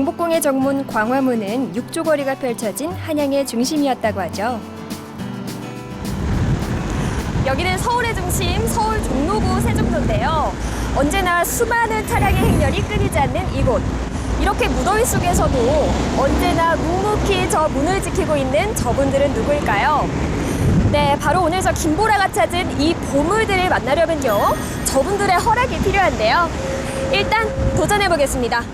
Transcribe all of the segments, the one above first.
경복궁의 정문 광화문은 육조거리가 펼쳐진 한양의 중심이었다고 하죠. 여기는 서울의 중심, 서울 종로구 세종로인데요. 언제나 수많은 차량의 행렬이 끊이지 않는 이곳. 이렇게 무더위 속에서도 언제나 묵묵히 저 문을 지키고 있는 저분들은 누구일까요? 네, 바로 오늘 저 김보라가 찾은 이 보물들을 만나려면요, 저분들의 허락이 필요한데요. 일단 도전해보겠습니다.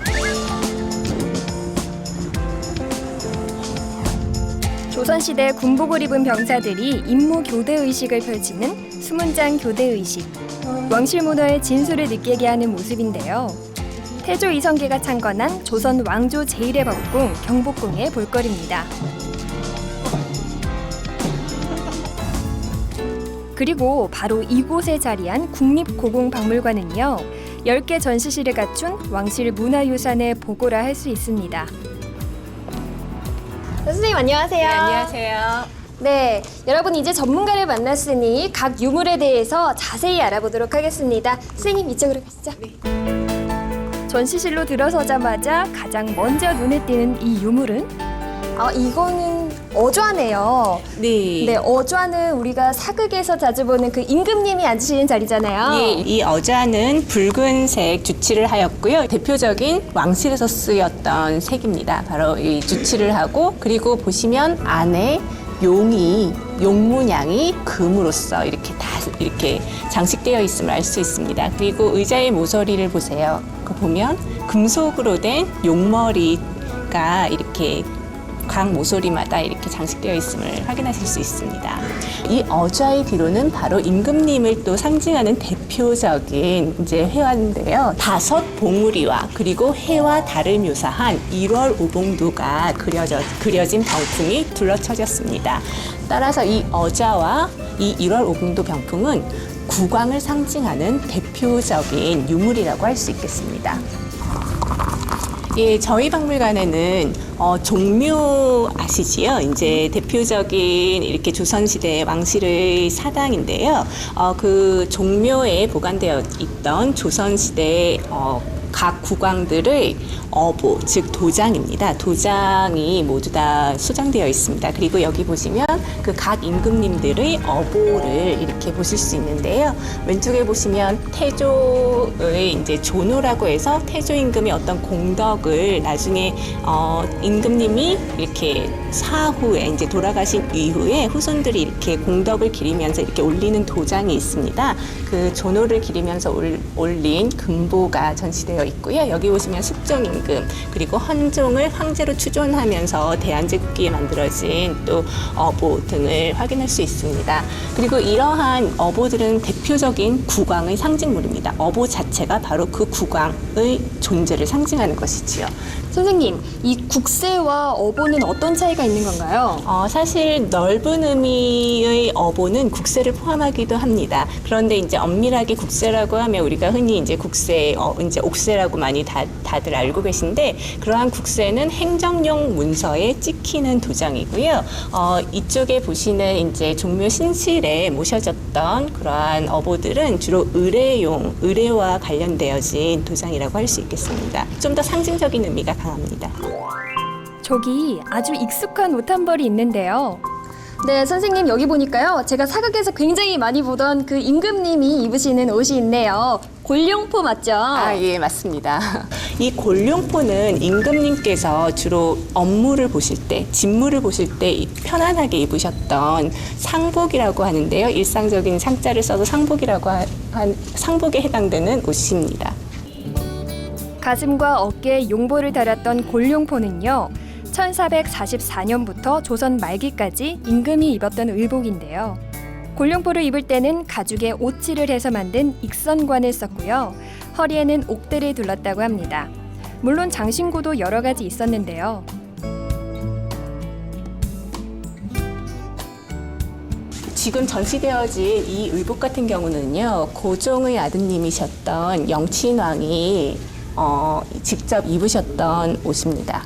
조선시대 군복을 입은 병사들이 임무 교대 의식을 펼치는 수문장 교대 의식. 왕실 문화의 진수를 느끼게 하는 모습인데요. 태조 이성계가 창건한 조선 왕조 제1의 법궁 경복궁의 볼거리입니다. 그리고 바로 이곳에 자리한 국립고궁박물관은요, 10개 전시실을 갖춘 왕실 문화유산의 보고라 할 수 있습니다. 선생님 안녕하세요. 네, 안녕하세요. 네, 여러분 이제 전문가를 만났으니 각 유물에 대해서 자세히 알아보도록 하겠습니다. 선생님 이쪽으로 가시죠. 네. 전시실로 들어서자마자 가장 먼저 눈에 띄는 이 유물은? 이거는 어좌네요. 네. 네, 어좌는 우리가 사극에서 자주 보는 그 임금님이 앉으시는 자리잖아요. 예, 이 어좌는 붉은색 주치를 하였고요. 대표적인 왕실에서 쓰였던 색입니다. 바로 이 주치를 하고, 그리고 보시면 안에 용 문양이 금으로써 이렇게 장식되어 있음을 알 수 있습니다. 그리고 의자의 모서리를 보세요. 그 보면 금속으로 된 용머리가 이렇게 각 모서리마다 이렇게 장식되어 있음을 확인하실 수 있습니다. 이 어좌의 뒤로는 바로 임금님을 또 상징하는 대표적인 이제 회화인데요. 5 봉우리와 그리고 해와 달을 묘사한 1월 오봉도가 그려진 병풍이 둘러쳐졌습니다. 따라서 이 어좌와 이 1월 오봉도 병풍은 국왕을 상징하는 대표적인 유물이라고 할 수 있겠습니다. 예, 저희 박물관에는 종묘 아시지요? 이제 대표적인 이렇게 조선시대 왕실의 사당인데요. 그 종묘에 보관되어 있던 조선시대 각 국왕들의 어보, 즉 도장입니다. 도장이 모두 다 수장되어 있습니다. 그리고 여기 보시면 그 각 임금님들의 어보를 이렇게 보실 수 있는데요. 왼쪽에 보시면 태조의 이제 조노라고 해서 태조 임금의 어떤 공덕을 나중에 임금님이 이렇게 사후에 이제 돌아가신 이후에 후손들이 이렇게 공덕을 기리면서 이렇게 올리는 도장이 있습니다. 그 조노를 기리면서 올린 금보가 전시되어 있고요. 여기 보시면 숙종 임금, 그리고 헌종을 황제로 추존하면서 대한제국기에 만들어진 또 어보 등을 확인할 수 있습니다. 그리고 이러한 어보들은 대표적인 국왕의 상징물입니다. 어보 자체가 바로 그 국왕의 존재를 상징하는 것이지요. 선생님, 이 국세와 어보는 어떤 차이가 있는 건가요? 사실 넓은 의미의 어보는 국세를 포함하기도 합니다. 그런데 이제 엄밀하게 국세라고 하면 우리가 흔히 이제 국세, 이제 옥세라고 많이 다들 알고 계신데, 그러한 국세는 행정용 문서에 찍히는 도장이고요. 이쪽에 보시는 이제 종묘 신실에 모셔졌던 그러한 어보들은 주로 의례와 관련되어진 도장이라고 할 수 있겠습니다. 좀 더 상징적인 의미가 강합니다. 저기 아주 익숙한 옷 한 벌이 있는데요. 네, 선생님 여기 보니까요, 제가 사극에서 굉장히 많이 보던 그 임금님이 입으시는 옷이 있네요. 골룡포 맞죠? 예, 맞습니다. 이 골룡포는 임금님께서 주로 업무를 보실 때, 직무를 보실 때 편안하게 입으셨던 상복이라고 하는데요. 일상적인 상자를 써서 상복이라고 상복에 해당되는 옷입니다. 가슴과 어깨에 용보를 달았던 골룡포는요, 1444년부터 조선 말기까지 임금이 입었던 의복인데요. 골룡포를 입을 때는 가죽에 오칠을 해서 만든 익선관을 썼고요. 허리에는 옥대를 둘렀다고 합니다. 물론 장신구도 여러 가지 있었는데요. 지금 전시되어진 이 의복 같은 경우는요, 고종의 아드님이셨던 영친왕이 직접 입으셨던 옷입니다.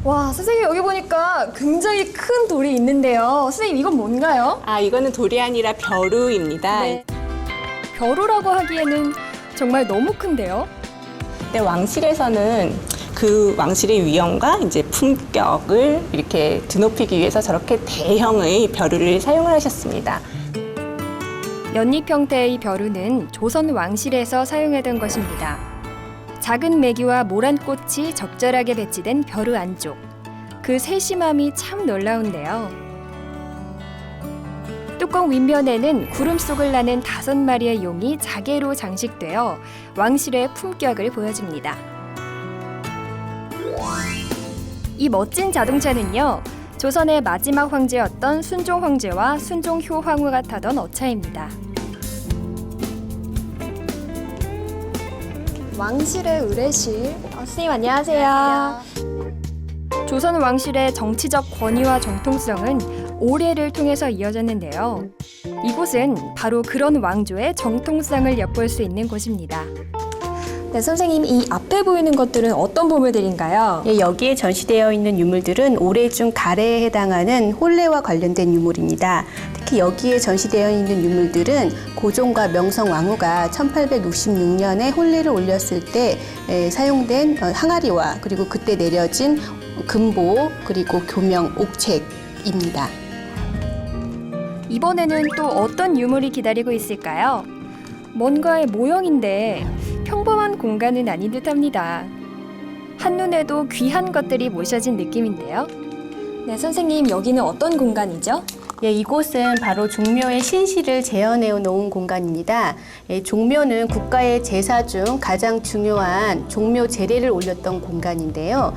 와, 선생님 여기 보니까 굉장히 큰 돌이 있는데요. 선생님 이건 뭔가요? 이거는 돌이 아니라 벼루입니다. 네. 벼루라고 하기에는 정말 너무 큰데요. 근데 왕실에서는 그 왕실의 위엄과 이제 품격을 이렇게 드높이기 위해서 저렇게 대형의 벼루를 사용을 하셨습니다. 연잎 형태의 벼루는 조선 왕실에서 사용하던 것입니다. 작은 메기와 모란 꽃이 적절하게 배치된 벼루 안쪽. 그 세심함이 참 놀라운데요. 뚜껑 윗면에는 구름 속을 나는 5마리의 용이 자개로 장식되어 왕실의 품격을 보여줍니다. 이 멋진 자동차는요, 조선의 마지막 황제였던 순종 황제와 순종효 황후가 타던 어차입니다. 왕실의 의례실. 선생님 안녕하세요. 조선 왕실의 정치적 권위와 정통성은 오례를 통해서 이어졌는데요. 이곳은 바로 그런 왕조의 정통성을 엿볼 수 있는 곳입니다. 네, 선생님, 이 앞에 보이는 것들은 어떤 보물들인가요? 예, 여기에 전시되어 있는 유물들은 오례 중 가래에 해당하는 혼례와 관련된 유물입니다. 특히 여기에 전시되어 있는 유물들은 고종과 명성 왕후가 1866년에 혼례를 올렸을 때 사용된 항아리와 그리고 그때 내려진 금보 그리고 교명 옥책입니다. 이번에는 또 어떤 유물이 기다리고 있을까요? 뭔가의 모형인데 평범한 공간은 아닌 듯합니다. 한눈에도 귀한 것들이 모셔진 느낌인데요. 네, 선생님, 여기는 어떤 공간이죠? 예, 이곳은 바로 종묘의 신실을 재현해 놓은 공간입니다. 예, 종묘는 국가의 제사 중 가장 중요한 종묘 제례를 올렸던 공간인데요.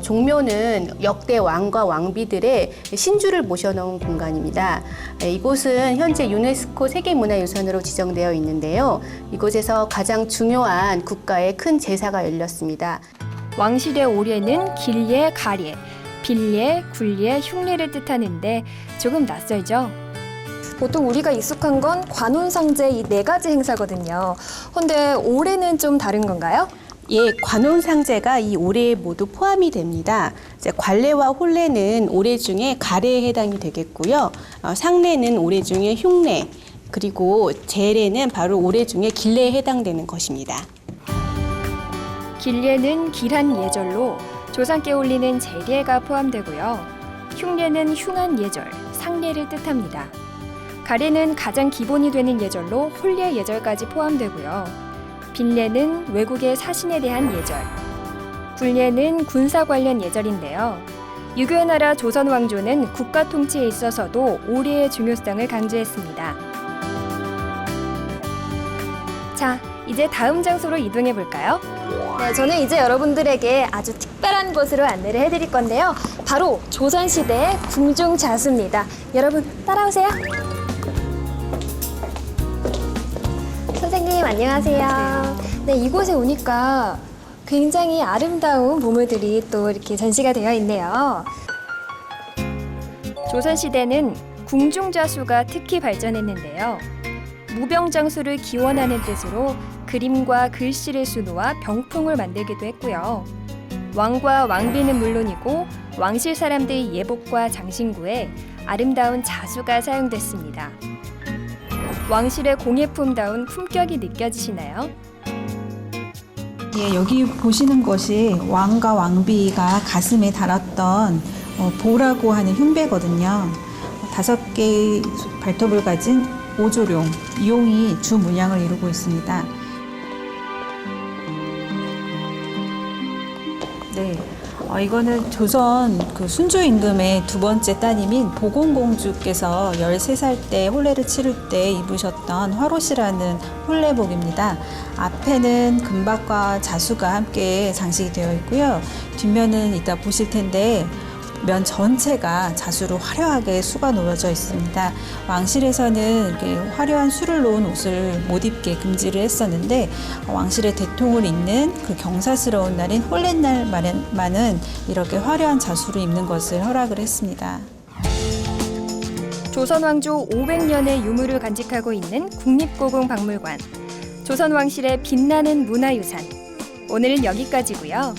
종묘는 역대 왕과 왕비들의 신주를 모셔놓은 공간입니다. 예, 이곳은 현재 유네스코 세계문화유산으로 지정되어 있는데요. 이곳에서 가장 중요한 국가의 큰 제사가 열렸습니다. 왕실의 오례는 길례, 가례, 빌례, 굴례, 흉례를 뜻하는데 조금 낯설죠? 보통 우리가 익숙한 건 관혼상제 이 4가지 행사거든요. 근데 오례는 좀 다른 건가요? 예, 관혼상제가 이 오례에 모두 포함이 됩니다. 이제 관례와 혼례는 오례 중에 가례에 해당이 되겠고요. 상례는 오례 중에 흉례, 그리고 제례는 바로 오례 중에 길례에 해당되는 것입니다. 길례는 길한 예절로 조상께 올리는 제례가 포함되고요. 흉례는 흉한 예절, 상례를 뜻합니다. 가례는 가장 기본이 되는 예절로 혼례 예절까지 포함되고요. 빌례는 외국의 사신에 대한 예절, 굴례는 군사 관련 예절인데요. 유교의 나라 조선 왕조는 국가 통치에 있어서도 오례의 중요성을 강조했습니다. 자, 이제 다음 장소로 이동해 볼까요? 네, 저는 이제 여러분들에게 아주 특별한 곳으로 안내를 해드릴 건데요. 바로 조선시대의 궁중자수입니다. 여러분 따라오세요. 선생님 안녕하세요. 네, 이곳에 오니까 굉장히 아름다운 보물들이 또 이렇게 전시가 되어 있네요. 조선시대는 궁중자수가 특히 발전했는데요. 무병장수를 기원하는 뜻으로 그림과 글씨를 수놓아 병풍을 만들기도 했고요. 왕과 왕비는 물론이고 왕실 사람들의 예복과 장신구에 아름다운 자수가 사용됐습니다. 왕실의 공예품다운 품격이 느껴지시나요? 예, 여기 보시는 것이 왕과 왕비가 가슴에 달았던 보라고 하는 흉배거든요. 5개의 발톱을 가진 오조룡, 용이 주 문양을 이루고 있습니다. 네, 이거는 조선 그 순조 임금의 2번째 따님인 보공공주께서 13살 때 혼례를 치를 때 입으셨던 화롯이라는 혼례복입니다. 앞에는 금박과 자수가 함께 장식이 되어 있고요. 뒷면은 이따 보실 텐데 면 전체가 자수로 화려하게 수가 놓여져 있습니다. 왕실에서는 이렇게 화려한 수를 놓은 옷을 못 입게 금지를 했었는데 왕실의 대통을 잇는 그 경사스러운 날인 혼례날만은 이렇게 화려한 자수를 입는 것을 허락을 했습니다. 조선 왕조 500년의 유물을 간직하고 있는 국립고궁박물관. 조선 왕실의 빛나는 문화유산. 오늘은 여기까지고요.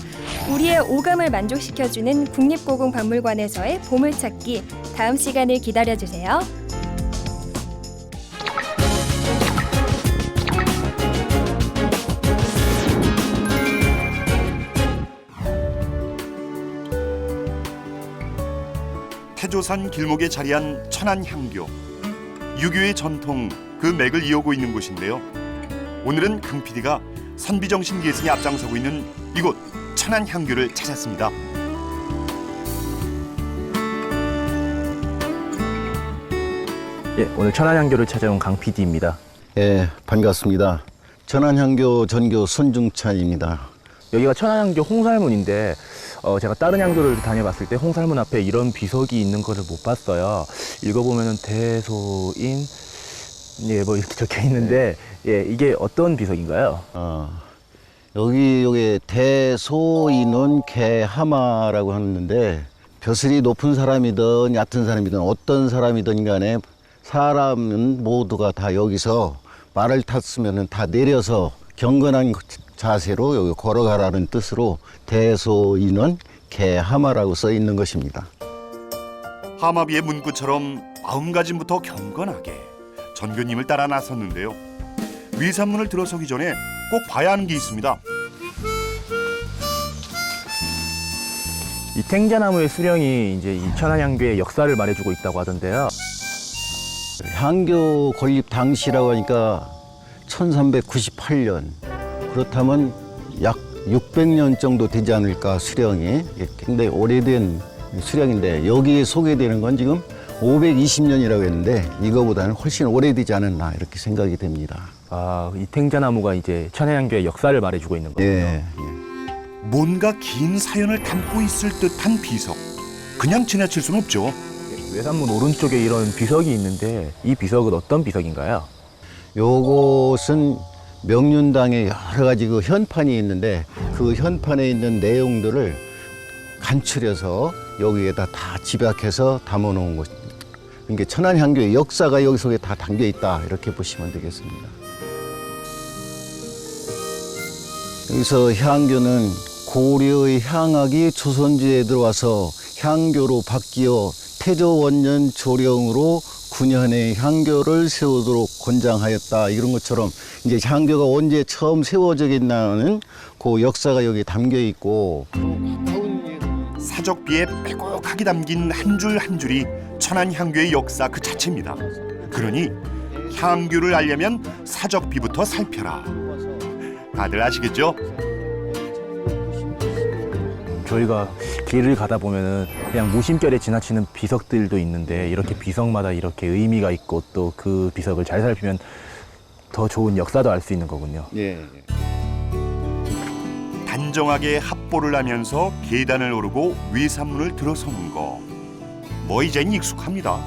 우리의 오감을 만족시켜주는 국립고궁박물관에서의 보물찾기, 다음 시간을 기다려주세요. 사조산 길목에 자리한 천안향교. 유교의 전통 그 맥을 이어오고 있는 곳인데요. 오늘은 강 PD가 선비정신 계승에 앞장서고 있는 이곳 천안향교를 찾았습니다. 예, 오늘 천안향교를 찾아온 강 PD입니다. 예, 반갑습니다. 천안향교 전교 손중찬입니다. 여기가 천안향교 홍살문인데 제가 다른 향교를 다녀봤을 때 홍살문 앞에 이런 비석이 있는 거를 못 봤어요. 읽어보면은 대소인 예, 뭐 이렇게 적혀 있는데 예, 이게 어떤 비석인가요? 여기 대소인은 개하마라고 하는데 벼슬이 높은 사람이든 얕은 사람이든 어떤 사람이든 간에 사람은 모두가 다 여기서 말을 탔으면 다 내려서 경건한 자세로 여기 걸어가라는 뜻으로 대소인은 개하마라고 써 있는 것입니다. 하마비의 문구처럼 마음가짐부터 경건하게 전교님을 따라 나섰는데요. 위산문을 들어서기 전에 꼭 봐야 하는 게 있습니다. 이 탱자나무의 수령이 이제 이 천안향교의 역사를 말해주고 있다고 하던데요. 향교 건립 당시라고 하니까 1398년. 그렇다면 약 600년 정도 되지 않을까, 수령이. 굉장히 오래된 수령인데 여기에 소개되는 건 지금 520년이라고 했는데 이거보다는 훨씬 오래되지 않았나 이렇게 생각이 됩니다. 아, 이 탱자나무가 이제 천안향교의 역사를 말해주고 있는 거군요. 예. 뭔가 긴 사연을 담고 있을 듯한 비석. 그냥 지나칠 수는 없죠. 외산문 오른쪽에 이런 비석이 있는데 이 비석은 어떤 비석인가요? 요것은 명륜당에 여러 가지 그 현판이 있는데 그 현판에 있는 내용들을 간추려서 여기에다 다 집약해서 담아놓은 것입니다. 그러니까 천안향교의 역사가 여기 속에 다 담겨 있다 이렇게 보시면 되겠습니다. 여기서 향교는 고려의 향학이 조선주에 들어와서 향교로 바뀌어 태조원년 조령으로 9년의 향교를 세우도록 권장하였다. 이런 것처럼 이제 향교가 언제 처음 세워졌나는 그 역사가 여기 담겨 있고 사적비에 빼곡하게 담긴 한 줄 한 줄이 천안향교의 역사 그 자체입니다. 그러니 향교를 알려면 사적비부터 살펴라. 다들 아시겠죠? 저희가 길을 가다 보면은 그냥 무심결에 지나치는 비석들도 있는데 이렇게 비석마다 이렇게 의미가 있고 또 그 비석을 잘 살피면 더 좋은 역사도 알 수 있는 거군요. 예. 단정하게 합보를 하면서 계단을 오르고 외산문을 들어서는 거. 뭐 이젠 익숙합니다.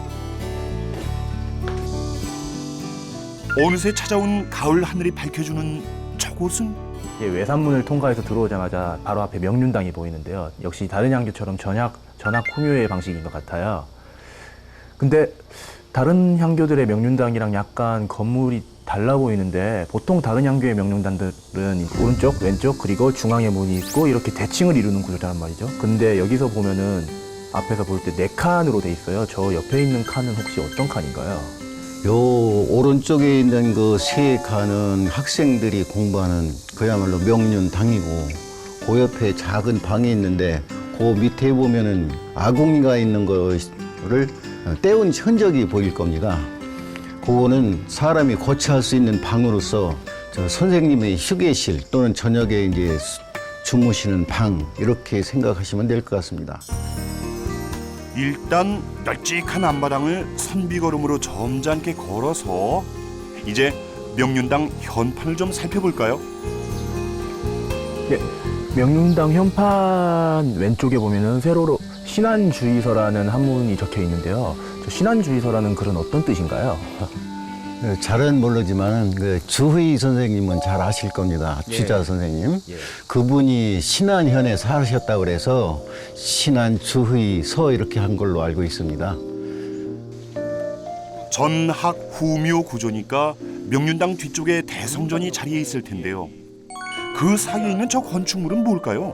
어느새 찾아온 가을 하늘이 밝혀주는 저곳은 예, 외산문을 통과해서 들어오자마자 바로 앞에 명륜당이 보이는데요. 역시 다른 향교처럼 전학 후묘의 방식인 것 같아요. 근데 다른 향교들의 명륜당이랑 약간 건물이 달라 보이는데 보통 다른 향교의 명륜당들은 오른쪽, 왼쪽 그리고 중앙에 문이 있고 이렇게 대칭을 이루는 구조란 말이죠. 근데 여기서 보면은 앞에서 볼 때 4칸으로 돼 있어요. 저 옆에 있는 칸은 혹시 어떤 칸인가요? 요 오른쪽에 있는 그 세 칸은 학생들이 공부하는 그야말로 명륜당이고 그 옆에 작은 방이 있는데 그 밑에 보면은 아궁이가 있는 거를 때운 흔적이 보일 겁니다. 그거는 사람이 거처할 수 있는 방으로서 저 선생님의 휴게실 또는 저녁에 이제 주무시는 방 이렇게 생각하시면 될 것 같습니다. 일단 널찍한 앞마당을 선비걸음으로 점잖게 걸어서 이제 명륜당 현판을 좀 살펴볼까요? 예, 명륜당 현판 왼쪽에 보면은 세로로 신안주의서라는 한문이 적혀 있는데요. 저 신안주의서라는 글은 어떤 뜻인가요? 잘은 모르지만 그 주의 선생님은 잘 아실 겁니다. 주자 선생님. 그분이 신안현에 사셨다고 그래서 신안주의서 이렇게 한 걸로 알고 있습니다. 전학 후묘 구조니까 명륜당 뒤쪽에 대성전이 자리해 있을 텐데요. 그 사이에 있는 저 건축물은 뭘까요?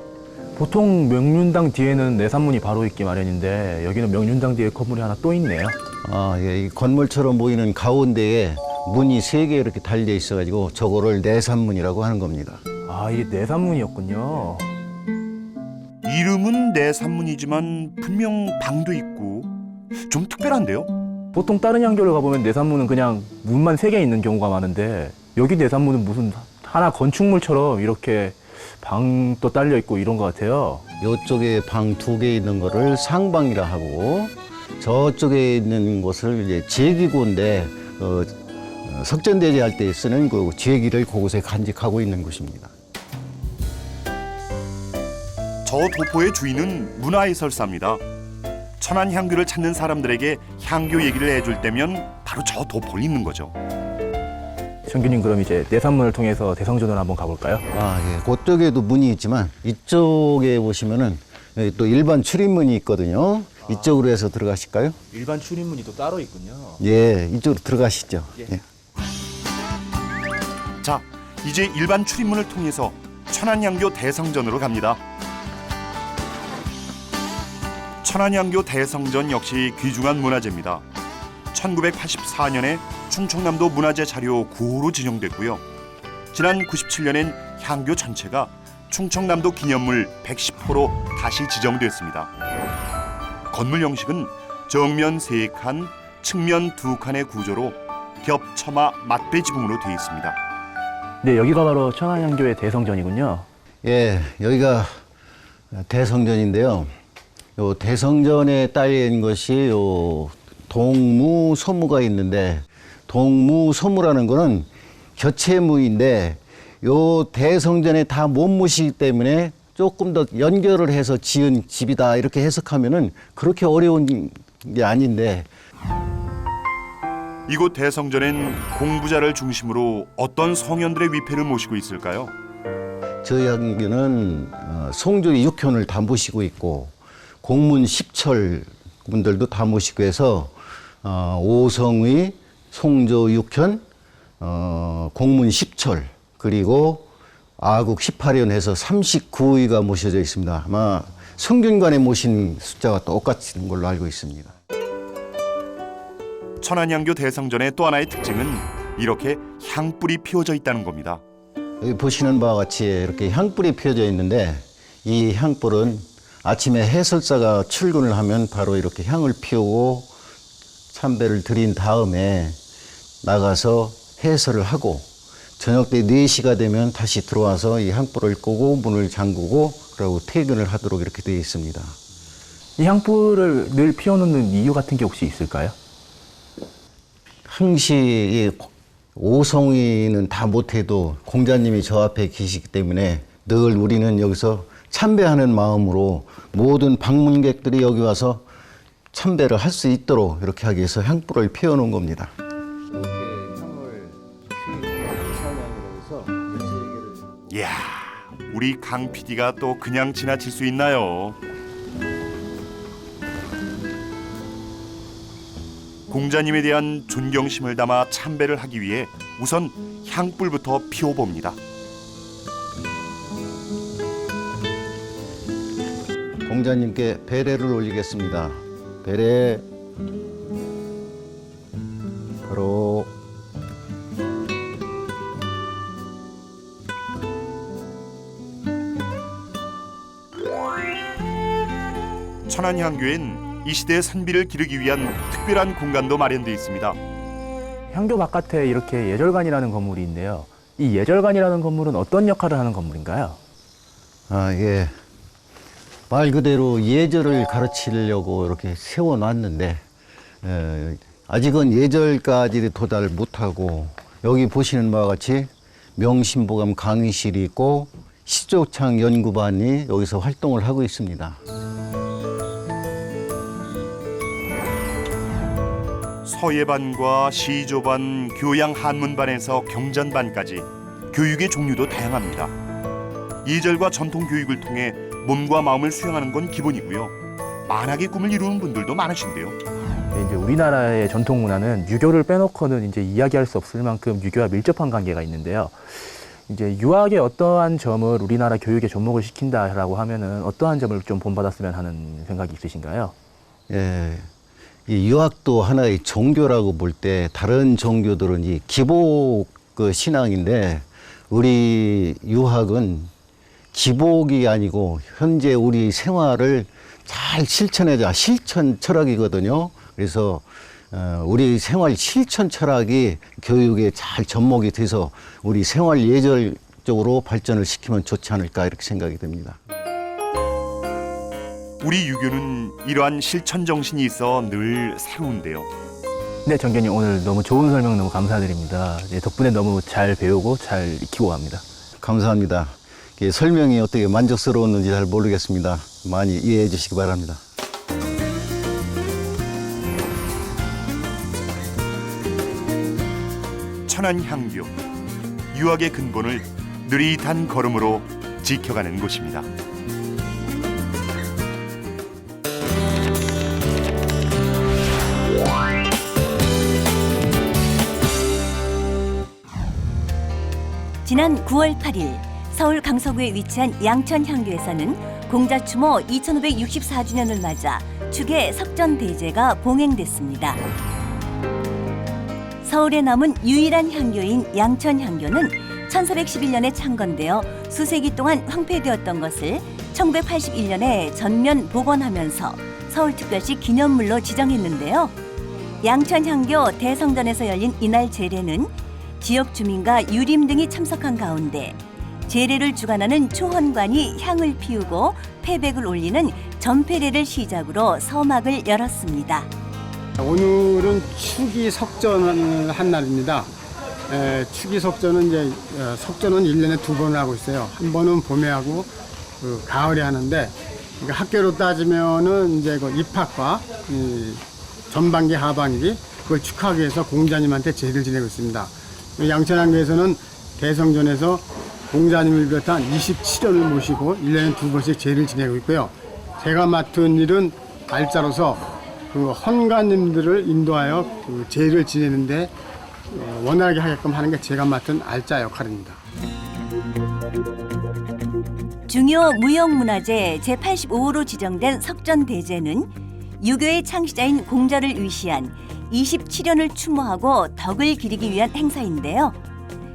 보통 명륜당 뒤에는 내산문이 바로 있기 마련인데 여기는 명륜당 뒤에 건물이 하나 또 있네요. 예, 이 건물처럼 보이는 가운데에 문이 3개 이렇게 달려 있어가지고 저거를 내산문이라고 하는 겁니다. 아, 이게 내산문이었군요. 이름은 내산문이지만 분명 방도 있고 좀 특별한데요? 보통 다른 향교를 가보면 내산문은 그냥 문만 3개 있는 경우가 많은데 여기 내산문은 무슨 하나 건축물처럼 이렇게 방도 딸려 있고 이런 것 같아요. 이쪽에 방 2개 있는 거를 상방이라 하고 저쪽에 있는 곳을 이제 제기구인데 석전대제 할 때 쓰는 그 제기를 그곳에 간직하고 있는 곳입니다. 저 도포의 주인은 문화해설사입니다. 천안향교를 찾는 사람들에게 향교 얘기를 해줄 때면 바로 저 도포를 있는 거죠. 정규님 그럼 이제 내산문을 통해서 대성전으로 한번 가볼까요? 예. 그쪽에도 문이 있지만 이쪽에 보시면은 여기 또 일반 출입문이 있거든요. 이쪽으로 해서 들어가실까요? 일반 출입문이 또 따로 있군요. 예, 이쪽으로 들어가시죠. 예. 자, 이제 일반 출입문을 통해서 천안향교 대성전으로 갑니다. 천안향교 대성전 역시 귀중한 문화재입니다. 1984년에 충청남도 문화재 자료 9호로 지정됐고요. 지난 97년엔 향교 전체가 충청남도 기념물 110호로 다시 지정됐습니다. 건물 형식은 정면 3칸, 측면 2칸의 구조로 겹처마 맞배 지붕으로 되어 있습니다. 네, 여기가 바로 천안향교의 대성전이군요. 예, 여기가 대성전인데요. 요 대성전에 딸린 것이 요 동무소무가 있는데 동무소무라는 거는 교체무인데 요 대성전에 다 못 모시기 때문에 조금 더 연결을 해서 지은 집이다 이렇게 해석하면은 그렇게 어려운 게 아닌데 이곳 대성전엔 공부자를 중심으로 어떤 성현들의 위패를 모시고 있을까요? 저희 학교는 송조 6현을 다 모시고 있고 공문 10철 분들도 다 모시고 해서 오성의 송조 6현, 공문 10철 그리고 아국 18현 해서 39의가 모셔져 있습니다. 아마 성균관에 모신 숫자와 똑같은 걸로 알고 있습니다. 천안향교 대성전의 또 하나의 특징은 이렇게 향불이 피워져 있다는 겁니다. 여기 보시는 바와 같이 이렇게 향불이 피워져 있는데 이 향불은 아침에 해설사가 출근을 하면 바로 이렇게 향을 피우고 참배를 드린 다음에 나가서 해설을 하고 저녁 때 4시가 되면 다시 들어와서 이 향불을 끄고 문을 잠그고 그러고 퇴근을 하도록 이렇게 되어 있습니다. 이 향불을 늘 피워놓는 이유 같은 게 혹시 있을까요? 항시 이 오성이는 다 못해도 공자님이 저 앞에 계시기 때문에 늘 우리는 여기서 참배하는 마음으로 모든 방문객들이 여기 와서 참배를 할 수 있도록 이렇게 하기 위해서 향불을 피워놓은 겁니다. 이야, 우리 강 PD가 또 그냥 지나칠 수 있나요? 공자님에 대한 존경심을 담아 참배를 하기 위해 우선 향불부터 피워봅니다. 공자님께 배례를 올리겠습니다. 배례 바로 천안향교엔 이 시대의 선비를 기르기 위한 특별한 공간도 마련되어 있습니다. 향교 바깥에 이렇게 예절관이라는 건물이 있는데요. 이 예절관이라는 건물은 어떤 역할을 하는 건물인가요? 예. 말 그대로 예절을 가르치려고 이렇게 세워놨는데 아직은 예절까지 도달 못하고 여기 보시는 바와 같이 명심보감 강의실이 있고 시조창 연구반이 여기서 활동을 하고 있습니다. 서예반과 시조반, 교양 한문반에서 경전반까지 교육의 종류도 다양합니다. 예절과 전통 교육을 통해 몸과 마음을 수양하는 건 기본이고요. 만학의 꿈을 이루는 분들도 많으신데요. 이제 우리나라의 전통 문화는 유교를 빼놓고는 이제 이야기할 수 없을 만큼 유교와 밀접한 관계가 있는데요. 이제 유학의 어떠한 점을 우리나라 교육에 접목을 시킨다라고 하면은 어떠한 점을 좀 본받았으면 하는 생각이 있으신가요? 예. 이 유학도 하나의 종교라고 볼 때 다른 종교들은 이 기복 그 신앙인데 우리 유학은 기복이 아니고 현재 우리 생활을 잘 실천해자 실천 철학이거든요. 그래서 우리 생활 실천 철학이 교육에 잘 접목이 돼서 우리 생활 예절적으로 발전을 시키면 좋지 않을까 이렇게 생각이 됩니다. 우리 유교는 이러한 실천 정신이 있어 늘 새로운데요. 네, 정견님 오늘 너무 좋은 설명 너무 감사드립니다. 덕분에 너무 잘 배우고 잘 익히고 갑니다. 감사합니다. 이게 설명이 어떻게 만족스러웠는지 잘 모르겠습니다. 많이 이해해 주시기 바랍니다. 천안향교, 유학의 근본을 느릿한 걸음으로 지켜가는 곳입니다. 지난 9월 8일 서울 강서구에 위치한 양천향교에서는 공자추모 2564주년을 맞아 축의 석전대제가 봉행됐습니다. 서울에 남은 유일한 향교인 양천향교는 1411년에 창건되어 수세기 동안 황폐되었던 것을 1981년에 전면 복원하면서 서울특별시 기념물로 지정했는데요. 양천향교 대성전에서 열린 이날 제례는 지역 주민과 유림 등이 참석한 가운데 제례를 주관하는 초헌관이 향을 피우고 패백을 올리는 전패례를 시작으로 서막을 열었습니다. 오늘은 축이 석전을 한 날입니다. 축이 석전은 이제 석전은 1년에 2번을 하고 있어요. 한 번은 봄에 하고 가을에 하는데, 그러니까 학교로 따지면은 이제 그 입학과 전반기 하반기 그걸 축하하기 위해서 공자님한테 제를 지내고 있습니다. 양천향교에서는 대성전에서 공자님을 비롯한 27년을 모시고 1년에 2번씩 제를 지내고 있고요. 제가 맡은 일은 알짜로서 그 헌가님들을 인도하여 그 제를 지내는데 원활하게 하게끔 하는 게 제가 맡은 알짜 역할입니다. 중요 무형문화재 제85호로 지정된 석전대제는 유교의 창시자인 공자를 위시한 27년을 추모하고 덕을 기리기 위한 행사인데요.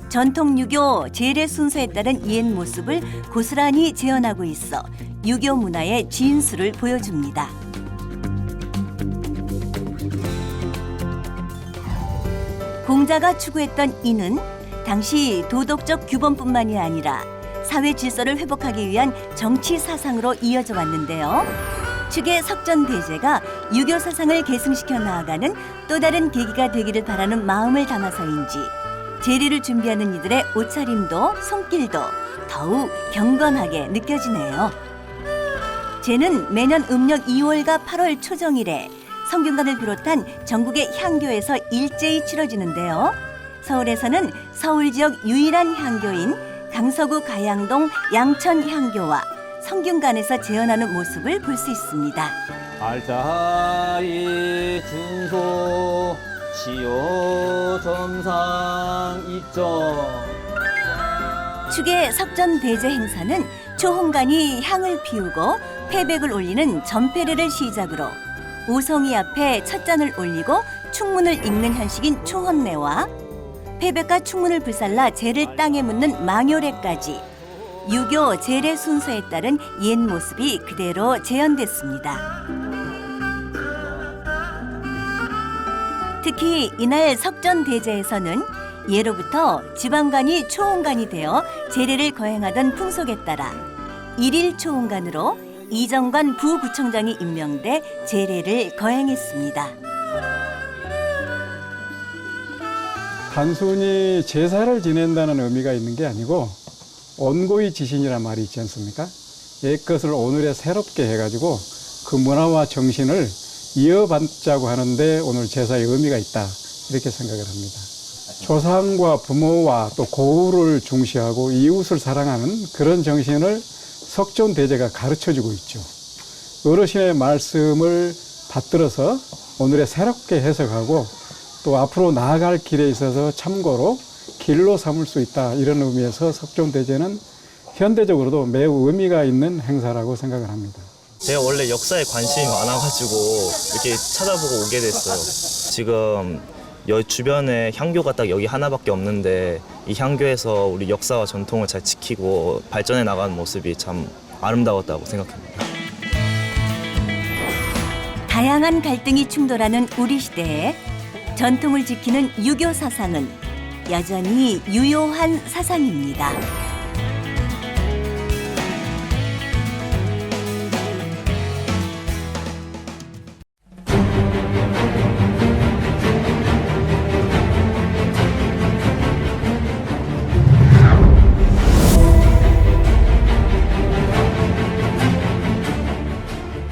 전통 유교 제례 순서에 따른 옛 모습을 고스란히 재현하고 있어 유교 문화의 진수를 보여줍니다. 공자가 추구했던 이는 당시 도덕적 규범뿐만이 아니라 사회 질서를 회복하기 위한 정치 사상으로 이어져 왔는데요. 축의 석전대제가 유교 사상을 계승시켜 나아가는 또 다른 계기가 되기를 바라는 마음을 담아서인지 제례를 준비하는 이들의 옷차림도 손길도 더욱 경건하게 느껴지네요. 제는 매년 음력 2월과 8월 초정일에 성균관을 비롯한 전국의 향교에서 일제히 치러지는데요. 서울에서는 서울 지역 유일한 향교인 강서구 가양동 양천향교와 성균관에서 재현하는 모습을 볼 수 있습니다. 알짜하이 준소 시오 점상 입정. 축의 석전대제 행사는 초홍관이 향을 피우고 패백을 올리는 전패례를 시작으로 오성이 앞에 첫 잔을 올리고 축문을 읽는 현식인 초헌례와 패백과 축문을 불살라 제를 땅에 묻는 망요례까지 유교 제례 순서에 따른 옛 모습이 그대로 재현됐습니다. 특히 이날 석전대제에서는 예로부터 지방관이 초홍관이 되어 제례를 거행하던 풍속에 따라 일일 초홍관으로 이정관 부구청장이 임명돼 제례를 거행했습니다. 단순히 제사를 지낸다는 의미가 있는 게 아니고 온고의 지신이란 말이 있지 않습니까? 옛것을 오늘에 새롭게 해가지고 그 문화와 정신을 이어받자고 하는데 오늘 제사의 의미가 있다, 이렇게 생각을 합니다. 조상과 부모와 또 고우를 중시하고 이웃을 사랑하는 그런 정신을 석전대제가 가르쳐주고 있죠. 어르신의 말씀을 받들어서 오늘에 새롭게 해석하고 또 앞으로 나아갈 길에 있어서 참고로 길로 삼을 수 있다, 이런 의미에서 석전대제는 현대적으로도 매우 의미가 있는 행사라고 생각을 합니다. 제가 원래 역사에 관심이 많아가지고 이렇게 찾아보고 오게 됐어요. 지금 여기 주변에 향교가 딱 여기 하나밖에 없는데 이 향교에서 우리 역사와 전통을 잘 지키고 발전해 나가는 모습이 참 아름다웠다고 생각합니다. 다양한 갈등이 충돌하는 우리 시대에 전통을 지키는 유교 사상은 여전히 유효한 사상입니다.